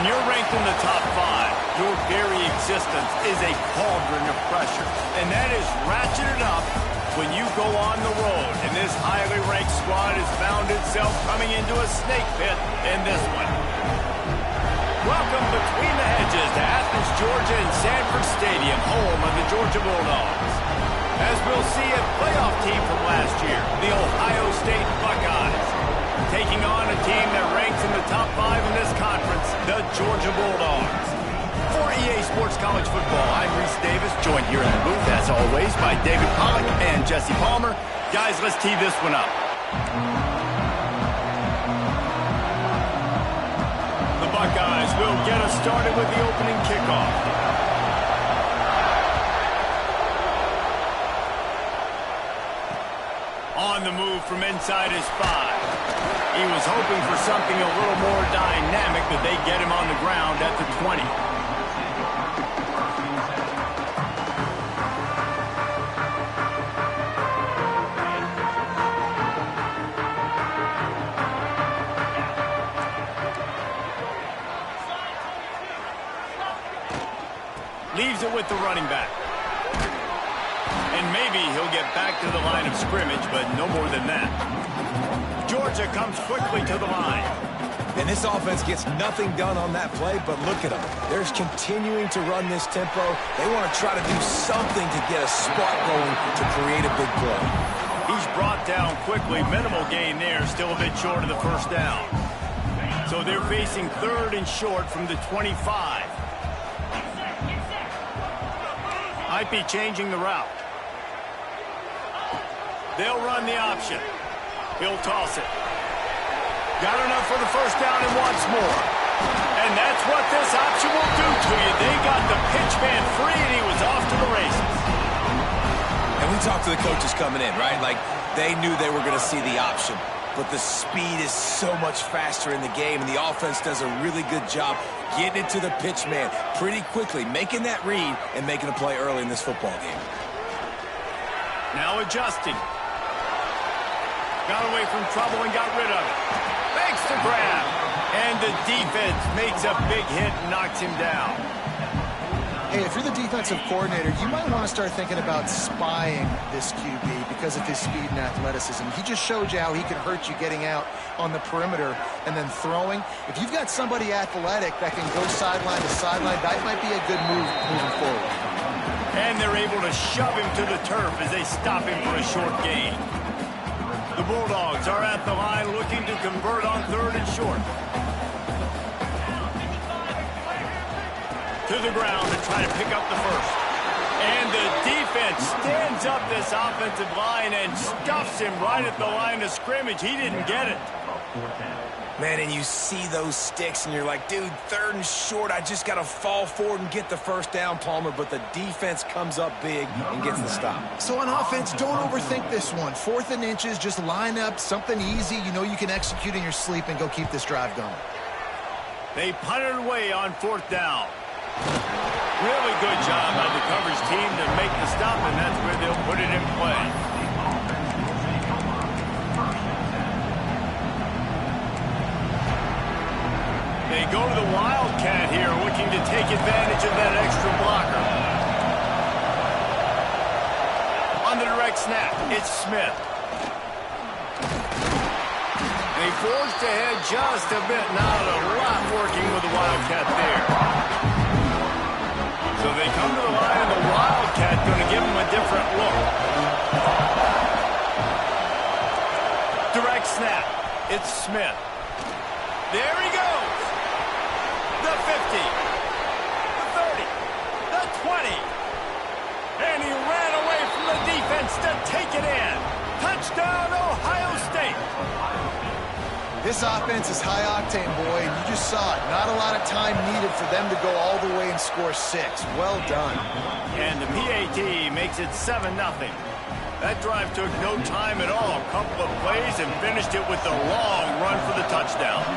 When you're ranked in the top 5, your very existence is a cauldron of pressure. And that is ratcheted up when you go on the road. And this highly ranked squad has found itself coming into a snake pit in this one. Welcome between the hedges to Athens, Georgia and Sanford Stadium, home of the Georgia Bulldogs. As we'll see, a playoff team from last year, the Ohio State Buckeyes, taking on a team that ranks in the top 5 in this conference, the Georgia Bulldogs. For EA Sports College Football, I'm Reese Davis, joined here in the booth, as always, by David Pollack and Jesse Palmer. Guys, let's tee this one up. The Buckeyes will get us started with the opening kickoff. On the move from inside his 5. He was hoping for something a little more dynamic, but they get him on the ground at the 20. Leaves it with the running back. And maybe he'll get back to the line of scrimmage, but no more than that. Georgia comes quickly to the line. And this offense gets nothing done on that play, but look at them. They're continuing to run this tempo. They want to try to do something to get a spark going to create a big play. He's brought down quickly. Minimal gain there, still a bit short of the first down. So they're facing 3rd and short from the 25. Might be changing the route. They'll run the option. He'll toss it. Got enough for the first down and wants more. And that's what this option will do to you. They got the pitch man free and he was off to the races. And we talked to the coaches coming in, right? Like, they knew they were going to see the option. But the speed is so much faster in the game, and the offense does a really good job getting it to the pitch man pretty quickly, making that read and making a play early in this football game. Now adjusting. Got away from trouble and got rid of it. Thanks to grab. And the defense makes a big hit and knocks him down. Hey, if you're the defensive coordinator, you might want to start thinking about spying this QB because of his speed and athleticism. He just showed you how he can hurt you getting out on the perimeter and then throwing. If you've got somebody athletic that can go sideline to sideline, that might be a good move moving forward. And they're able to shove him to the turf as they stop him for a short gain. The Bulldogs are at the line looking to convert on 3rd and short. To the ground and try to pick up the first. And the defense stands up this offensive line and stuffs him right at the line of scrimmage. He didn't get it. Man, and you see those sticks, and you're like, dude, 3rd and short, I just got to fall forward and get the first down, Palmer, but the defense comes up big and gets the stop. So on offense, don't overthink this one. 4th and inches, just line up something easy you know you can execute in your sleep and go keep this drive going. They punt it away on 4th down. Really good job by the coverage team to make the stop, and that's where they'll put it in play. They go to the Wildcat here, looking to take advantage of that extra blocker. On the direct snap, it's Smith. They forged ahead just a bit, not a lot working with the Wildcat there. So they come to the line, and the Wildcat going to give them a different look. Direct snap. It's Smith. There he goes. The 50. The 30. The 20. And he ran away from the defense to take it in. Touchdown, Ohio State. This offense is high octane, boy, and you just saw it. Not a lot of time needed for them to go all the way and score 6. Well done. And the PAT makes it 7-0. That drive took no time at all. A couple of plays and finished it with the long run for the touchdown.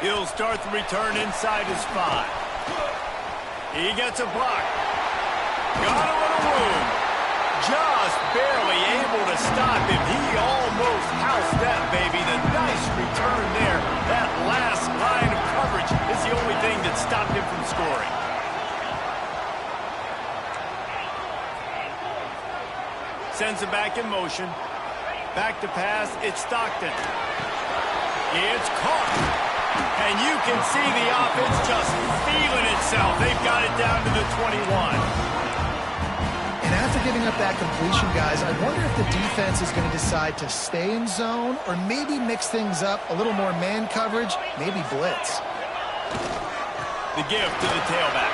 He'll start the return inside his 5. He gets a block. Got a little room. Just barely able to stop him. He almost housed that baby. The Sends it back in motion. Back to pass. It's Stockton. It's caught. And you can see the offense just feeling itself. They've got it down to the 21. And after giving up that completion, guys, I wonder if the defense is going to decide to stay in zone or maybe mix things up, a little more man coverage, maybe blitz. The give to the tailback.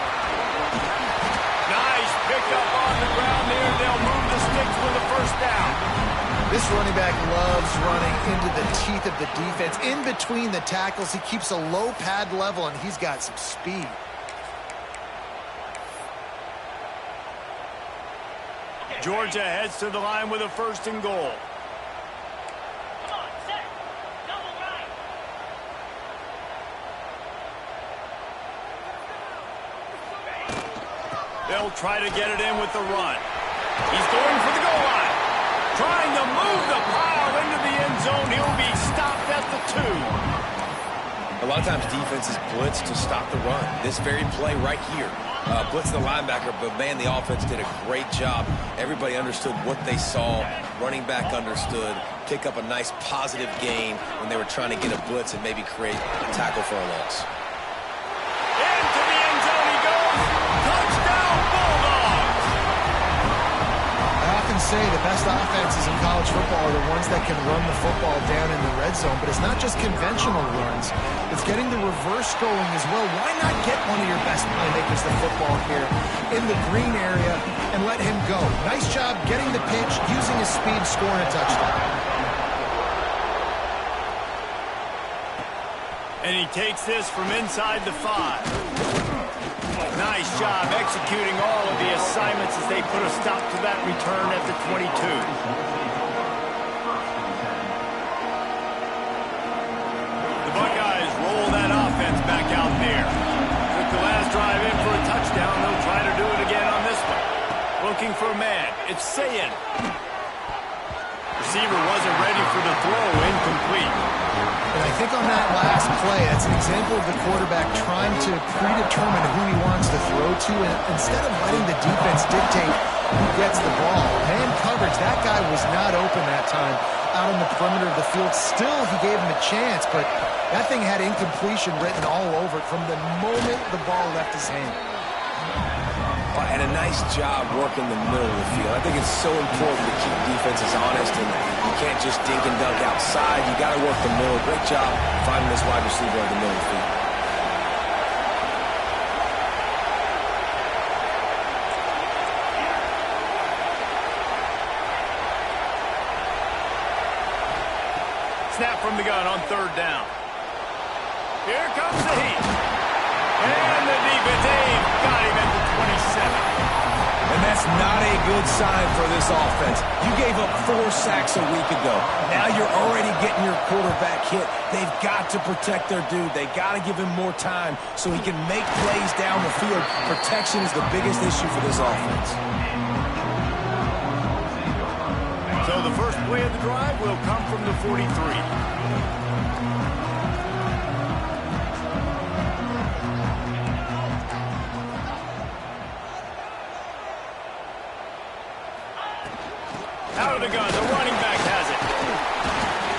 Nice pickup on the ground there. They'll move the sticks with a first down. This running back loves running into the teeth of the defense. In between the tackles, he keeps a low pad level, and he's got some speed. Georgia heads to the line with a 1st and goal. They'll try to get it in with the run. He's going for the goal line. Trying to move the pile into the end zone. He'll be stopped at the 2. A lot of times defenses blitz to stop the run. This very play right here. Blitz the linebacker, but man, the offense did a great job. Everybody understood what they saw. Running back understood. Pick up a nice positive gain when they were trying to get a blitz and maybe create a tackle for a loss. Into the end zone he goes. Touchdown, Bulldogs! I often say the best offenses in college football are the ones that can run the football down in the red zone, but it's not just conventional runs. It's getting the reverse going as well. Why not get one of your best playmakers the football here in the green area and let him go? Nice job getting the pitch, using his speed, scoring a touchdown. And he takes this from inside the 5. Nice job executing all of the assignments as they put a stop to that return at the 22. The Buckeyes roll that offense back out there. Took the last drive in for a touchdown. They'll try to do it again on this one. Looking for a man. It's Sayin. Receiver wasn't ready for the throw. Incomplete. And I think on that last play, that's an example of the quarterback trying to predetermine who he wants to throw to, and instead of letting the defense dictate who gets the ball. Man coverage, that guy was not open that time out on the perimeter of the field. Still, he gave him a chance, but that thing had incompletion written all over it from the moment the ball left his hand. And a nice job working the middle of the field. I think it's so important to keep defenses honest, and you can't just dink and dunk outside. You got to work the middle. Great job finding this wide receiver in the middle of the field. Snap from the gun on 3rd down. Here comes the heat. And the defense, they've got him at the 27. And that's not a good sign for this offense. You gave up 4 sacks a week ago. Now you're already getting your quarterback hit. They've got to protect their dude. They got to give him more time so he can make plays down the field. Protection is the biggest issue for this offense. So the first play of the drive will come from the 43. Out of the gun, the running back has it.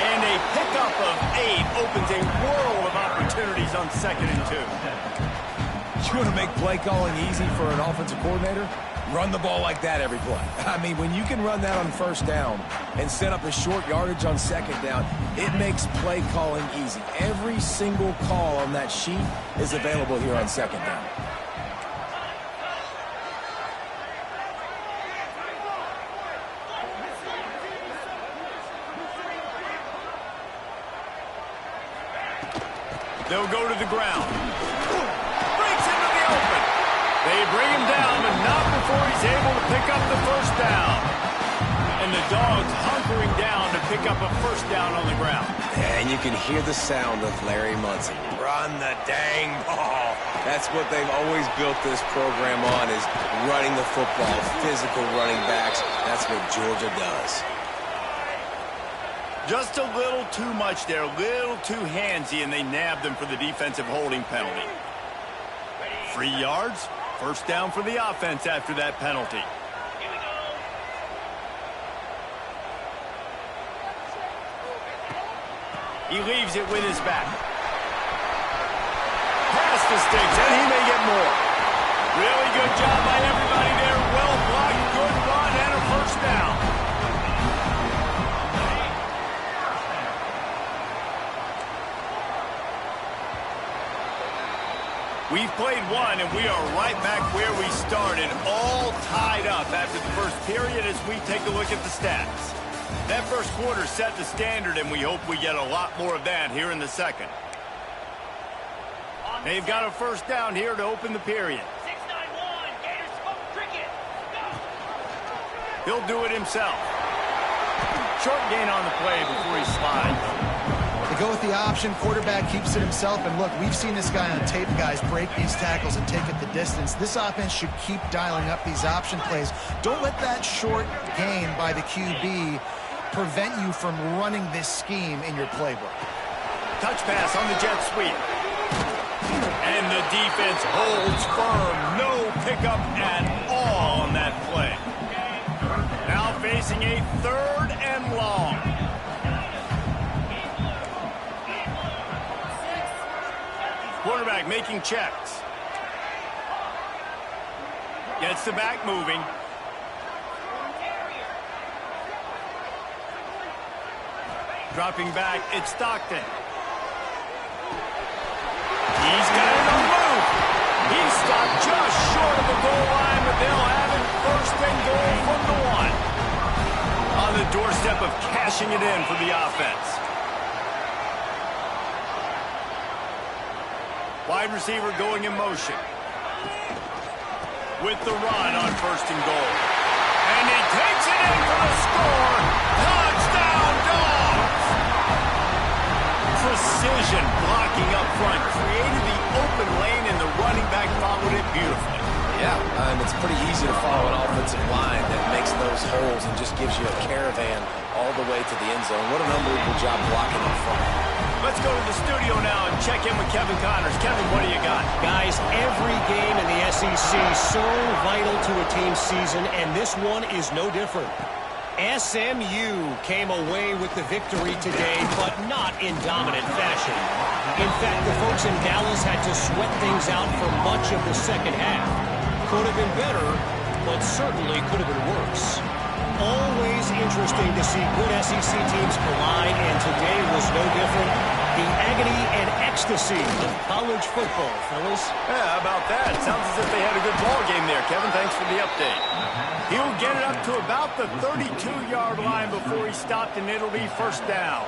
And a pickup of 8 opens a world of opportunities on 2nd and 2. You want to make play calling easy for an offensive coordinator? Run the ball like that every play. I mean, when you can run that on 1st down and set up a short yardage on 2nd down, it makes play calling easy. Every single call on that sheet is available here on 2nd down. They'll go to the ground. Breaks into the open. They bring him down, but not before he's able to pick up the 1st down. And the Dawgs hunkering down to pick up a 1st down on the ground. And you can hear the sound of Larry Munson. Run the dang ball. That's what they've always built this program on, is running the football, physical running backs. That's what Georgia does. Just a little too much there, a little too handsy, and they nabbed them for the defensive holding penalty. 3 yards, 1st down for the offense after that penalty. He leaves it with his back. Past the sticks, and he may get more. Really good job by everybody there. Well blocked, good run, and a first down. We've played one, and we are right back where we started, all tied up after the first period as we take a look at the stats. That first quarter set the standard, and we hope we get a lot more of that here in the second. They've got a first down here to open the period. 691, Gators smoke cricket. He'll do it himself. Short gain on the play before he slides. They go with the option. Quarterback keeps it himself. And look, we've seen this guy on tape, guys, break these tackles and take it the distance. This offense should keep dialing up these option plays. Don't let that short gain by the QB prevent you from running this scheme in your playbook. Touch pass on the jet sweep. And the defense holds firm. No pickup at all on that play. Now facing a 3rd and long. Quarterback making checks. Gets the back moving. Dropping back, it's Stockton. He's got it on the move. He's stopped just short of the goal line, but they'll have it 1st and goal from the 1. On the doorstep of cashing it in for the offense. Wide receiver going in motion. With the run on 1st and goal. And he takes it in for the score. Touchdown, Dawgs! Precision blocking up front. Created the open lane, and the running back followed it beautifully. Yeah, it's pretty easy to follow an offensive line that makes those holes and just gives you a caravan all the way to the end zone. What an unbelievable job blocking up front. Let's go to the studio now and check in with Kevin Connors. Kevin, what do you got? Guys, every game in the SEC so vital to a team's season, and this one is no different. SMU came away with the victory today, but not in dominant fashion. In fact, the folks in Dallas had to sweat things out for much of the second half. Could have been better, but certainly could have been worse. Always interesting to see good SEC teams collide, and today was no different. The agony and ecstasy of college football, fellas. Yeah, how about that? Sounds as if they had a good ball game there. Kevin, thanks for the update. He'll get it up to about the 32-yard line before he stopped, and it'll be 1st down.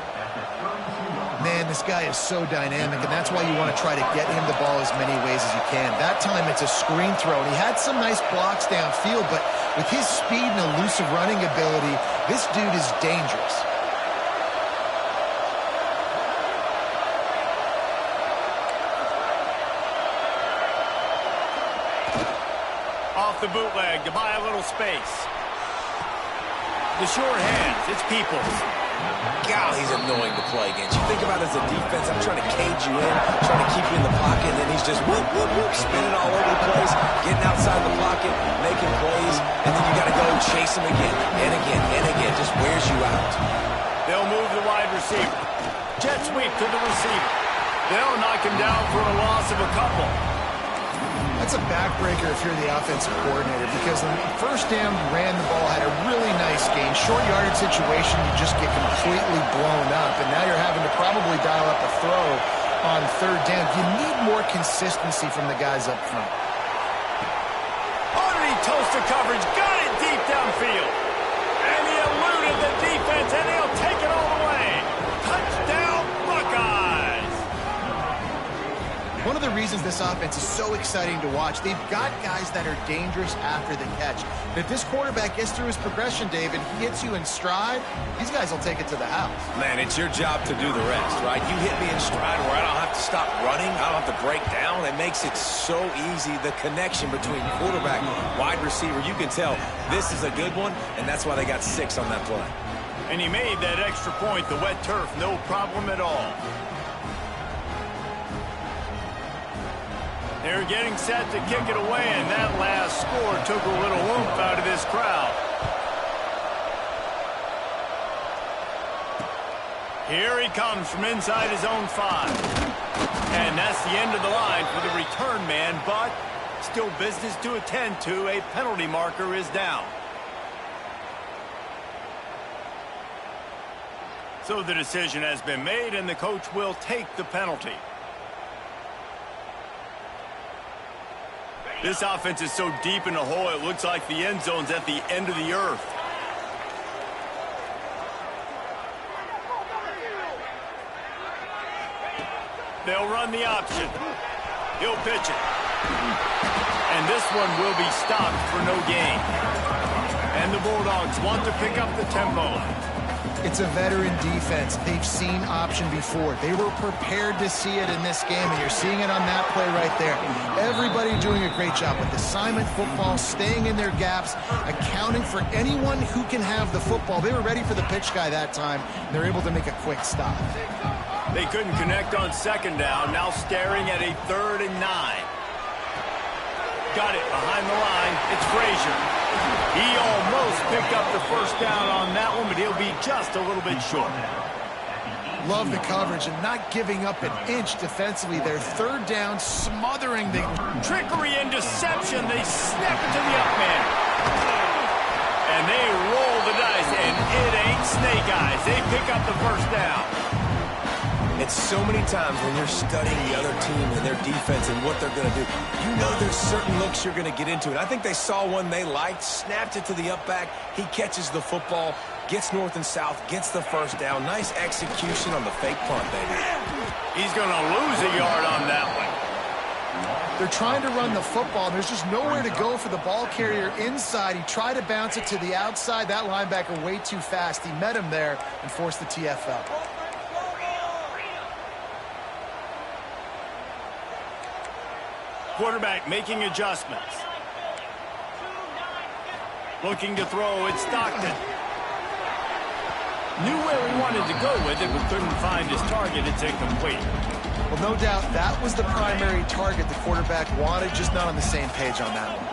Man, this guy is so dynamic, and that's why you want to try to get him the ball as many ways as you can. That time, it's a screen throw, and he had some nice blocks downfield, but with his speed and elusive running ability, this dude is dangerous. Off the bootleg to buy a little space. The short hands, it's Peoples. God, he's annoying to play against. You think about it as a defense, I'm trying to cage you in, trying to keep you in the pocket, and then he's just whoop, whoop, whoop, spinning all over the place, getting outside the pocket, making plays, and then you got to go chase him again, and again, and again. Just wears you out. They'll move the wide receiver. Jet sweep to the receiver. They'll knock him down for a loss of a couple. That's a backbreaker if you're the offensive coordinator, because on 1st down, you ran the ball, had a really nice gain. Short yardage situation, you just get completely blown up, and now you're having to probably dial up a throw on 3rd down. You need more consistency from the guys up front. Underneath toasted coverage, got it deep downfield. And he eluded the defense, and he'll take it all the way. Touchdown, Buckeyes! One of the reasons this offense is so exciting to watch, they've got guys that are dangerous after the catch. But if this quarterback gets through his progression, David, he hits you in stride, these guys will take it to the house. Man, it's your job to do the rest, right? You hit me in stride where I don't have to stop running. I don't have to break down. It makes it so easy. The connection between quarterback, wide receiver, you can tell this is a good one, and that's why they got 6 on that play. And he made that extra point, the wet turf, no problem at all. They're getting set to kick it away, and that last score took a little oomph out of this crowd. Here he comes from inside his own 5. And that's the end of the line for the return man, but still business to attend to. A penalty marker is down. So the decision has been made, and the coach will take the penalty. This offense is so deep in the hole, it looks like the end zone's at the end of the earth. They'll run the option. He'll pitch it. And this one will be stopped for no gain. And the Bulldogs want to pick up the tempo. It's a veteran defense. They've seen option before. They were prepared to see it in this game, and you're seeing it on that play right there. Everybody doing a great job with assignment football, staying in their gaps, accounting for anyone who can have the football. They were ready for the pitch guy that time, and they're able to make a quick stop. They couldn't connect on second down, now staring at a 3rd and 9. Got it behind the line. It's Frazier. He almost picked up the first down on that one, but he'll be just a little bit short. Love the coverage and not giving up an inch defensively. Their 3rd down, smothering the trickery and deception. They snap it to the up man. And they roll the dice, and it ain't snake eyes. They pick up the first down. It's so many times when you're studying the other team and their defense and what they're going to do, you know there's certain looks you're going to get into. And I think they saw one they liked, snapped it to the up back. He catches the football, gets north and south, gets the first down. Nice execution on the fake punt, baby. He's going to lose a yard on that one. They're trying to run the football. There's just nowhere to go for the ball carrier inside. He tried to bounce it to the outside. That linebacker way too fast. He met him there and forced the TFL. Quarterback making adjustments. Looking to throw, it's Stockton. Knew where he wanted to go with it, but couldn't find his target. It's incomplete. Well, no doubt that was the primary target the quarterback wanted, just not on the same page on that one.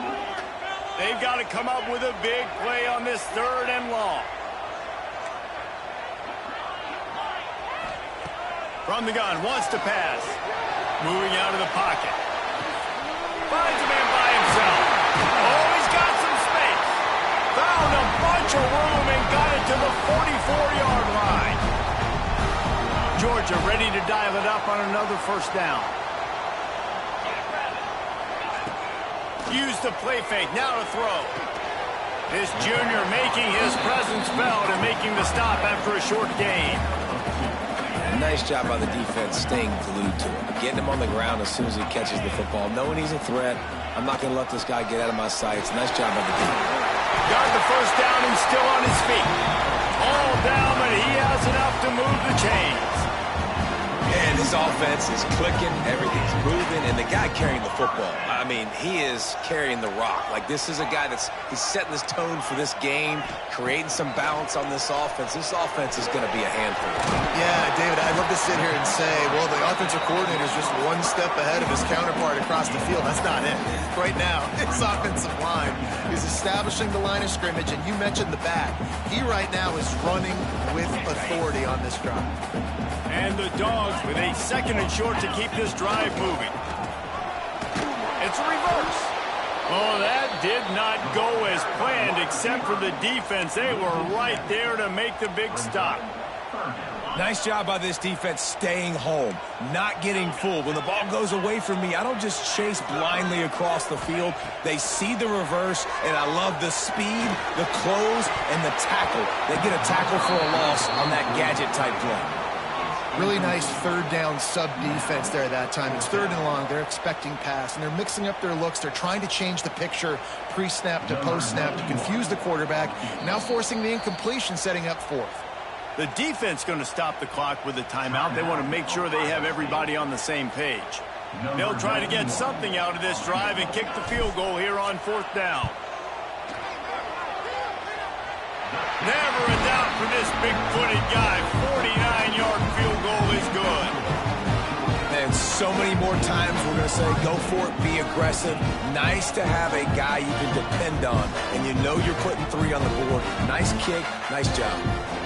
They've got to come up with a big play on this 3rd and long. From the gun, wants to pass. Moving out of the pocket. Finds a man by himself. Oh, he's got some space. Found a bunch of room and got it to the 44-yard line. Georgia ready to dial it up on another first down. Use the play fake, now to throw. This junior making his presence felt and making the stop after a short gain. Nice job by the defense staying glued to him. Getting him on the ground as soon as he catches the football. Knowing he's a threat, I'm not going to let this guy get out of my sights. Nice job by the defense. Got the first down and still on his feet. All down, but he has enough to move the chains. And his offense is clicking, everything's moving, and the guy carrying the football, I mean, he is carrying the rock. Like, this is a guy he's setting this tone for this game, creating some balance on this offense. This offense is going to be a handful. Yeah, David, I'd love to sit here and say, well, the offensive coordinator is just one step ahead of his counterpart across the field. That's not it. Right now, his offensive line is establishing the line of scrimmage, and you mentioned the back. He right now is running with authority on this drive. And the Dogs with a 2nd and short to keep this drive moving. It's a reverse. Oh, that did not go as planned, except for the defense. They were right there to make the big stop. Nice job by this defense staying home, not getting fooled. When the ball goes away from me, I don't just chase blindly across the field. They see the reverse, and I love the speed, the close, and the tackle. They get a tackle for a loss on that gadget-type play. Really nice 3rd down sub-defense there that time. It's 3rd and long. They're expecting pass, and they're mixing up their looks. They're trying to change the picture pre-snap to post-snap to confuse the quarterback, now forcing the incompletion, setting up 4th. The defense going to stop the clock with a timeout. They want to make sure they have everybody on the same page. They'll try to get something out of this drive and kick the field goal here on 4th down. Never a doubt for this big-footed guy. 49-yard field goal is good. And so many more times we're going to say, go for it, be aggressive. Nice to have a guy you can depend on, and you know you're putting 3 on the board. Nice kick, nice job.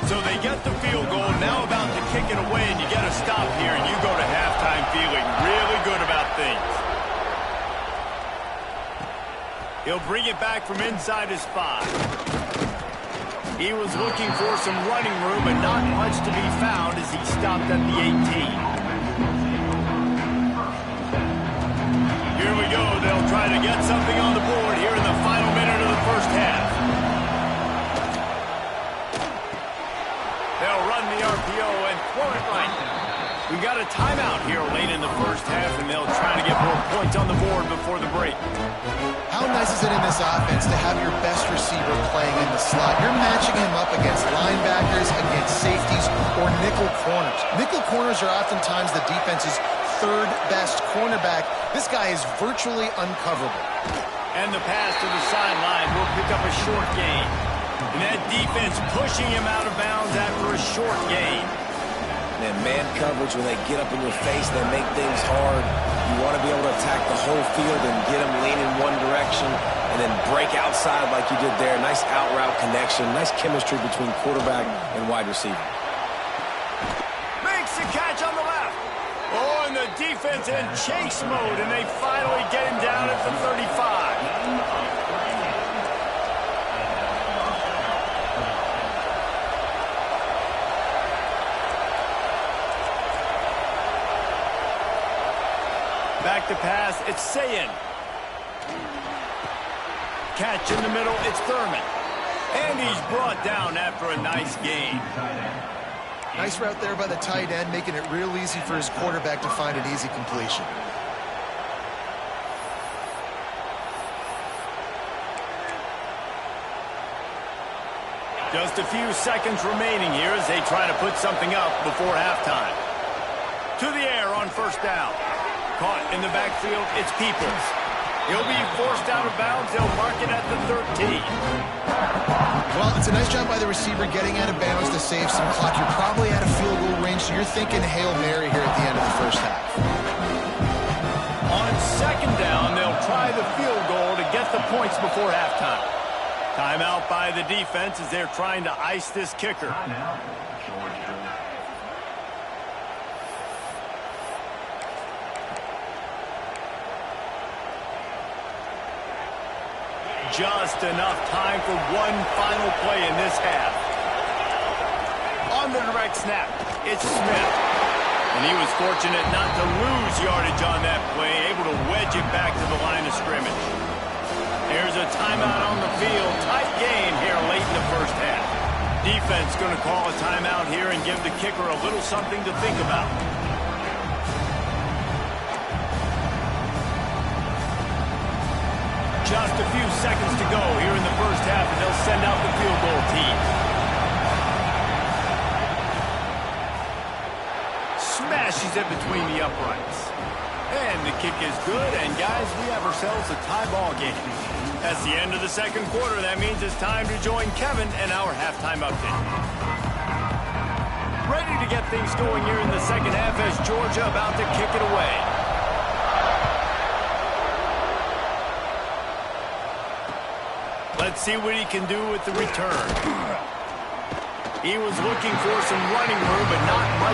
So So they get the field goal, now about to kick it away, and you get a stop here, and you go to halftime feeling really good about things. He'll bring it back from inside his 5. He was looking for some running room, but not much to be found as he stopped at the 18. Here we go. They'll try to get something on the board here in the final minute of the first half. They'll run the RPO and throw it right. We got a timeout here late in the first half, and they'll try to get more points on the board before the break. How nice is it in this offense to have your best receiver playing in the slot? You're matching him up against linebackers, against safeties, or nickel corners. Nickel corners are oftentimes the defense's third best cornerback. This guy is virtually uncoverable. And the pass to the sideline will pick up a short gain. And that defense pushing him out of bounds after a short gain. And man coverage, when they get up in your face, they make things hard. You want to be able to attack the whole field and get them leaning one direction and then break outside like you did there. Nice out route connection, nice chemistry between quarterback and wide receiver. Makes the catch on the left. Oh, and the defense in chase mode, and they finally get him down at the 35. Back to pass, it's Sayin. Catch in the middle, it's Thurman. And he's brought down after a nice gain. Nice route there by the tight end, making it real easy for his quarterback to find an easy completion. Just a few seconds remaining here as they try to put something up before halftime. To the air on first down. Caught in the backfield, it's Peoples. He'll be forced out of bounds. They'll mark it at the 13. Well, it's a nice job by the receiver getting out of bounds to save some clock. You're probably out of field goal range, so you're thinking Hail Mary here at the end of the first half. On second down, they'll try the field goal to get the points before halftime. Timeout by the defense as they're trying to ice this kicker. Just enough time for one final play in this half. On the direct snap, it's Smith. And he was fortunate not to lose yardage on that play, able to wedge it back to the line of scrimmage. There's a timeout on the field. Tight game here late in the first half. Defense going to call a timeout here and give the kicker a little something to think about. Just a few seconds to go here in the first half, and they'll send out the field goal team. Smashes it between the uprights. And the kick is good, and guys, we have ourselves a tie ball game. That's the end of the second quarter. That means it's time to join Kevin and our halftime update. Ready to get things going here in the second half as Georgia about to kick it away. Let's see what he can do with the return. He was looking for some running room, but not much